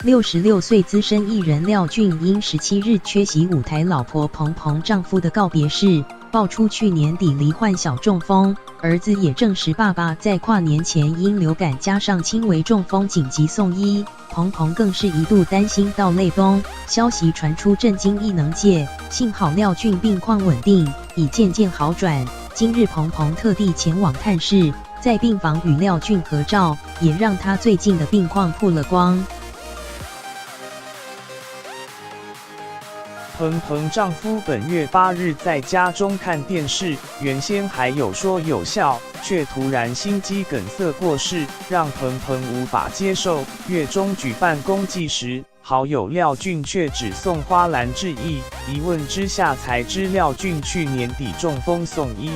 66岁资深艺人廖俊因17日缺席舞台老婆彭彭丈夫的告别式，爆出去年底罹患小中风，儿子也证实爸爸在跨年前因流感加上轻微中风紧急送医，彭彭更是一度担心到泪崩。消息传出震惊艺能界，幸好廖俊病况稳定，已渐渐好转。今日彭彭特地前往探视，在病房与廖俊合照，也让他最近的病况曝了光。彭彭丈夫本月8日在家中看电视，原先还有说有效，却突然心肌梗塞过世，让彭彭无法接受。月中举办公祭时，好友廖俊却只送花篮致意，一问之下才知廖俊去年底中风送医。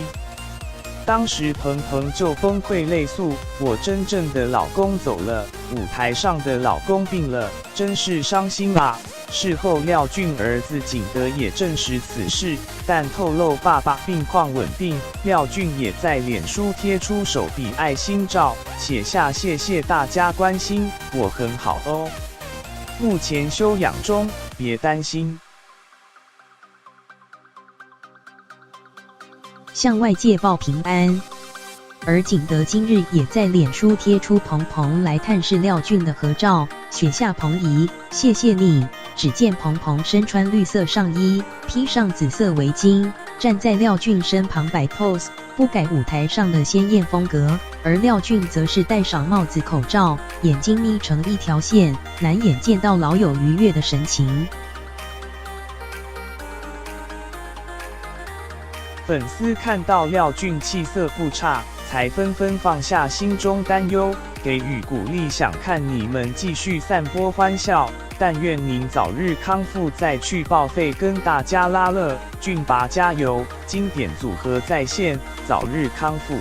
当时彭彭就崩溃泪诉：“我真正的老公走了，舞台上的老公病了，真是伤心啊！”事后廖俊儿子景德也证实此事，但透露爸爸病况稳定。廖俊也在脸书贴出手比爱心照，写下谢谢大家关心，我很好哦，目前休养中，别担心。向外界报平安。而景德今日也在脸书贴出彭彭来探视廖俊的合照，写下彭姨，谢谢你。只见彭彭身穿绿色上衣，披上紫色围巾，站在廖俊身旁摆 pose， 不改舞台上的鲜艳风格。而廖俊则是戴上帽子口罩，眼睛眯成一条线，难掩见到老友愉悦的神情。粉丝看到廖俊气色不差，才纷纷放下心中担忧，给予鼓励，想看你们继续散播欢笑。但愿您早日康复，再去报废跟大家拉乐。俊拔加油！经典组合再现，早日康复。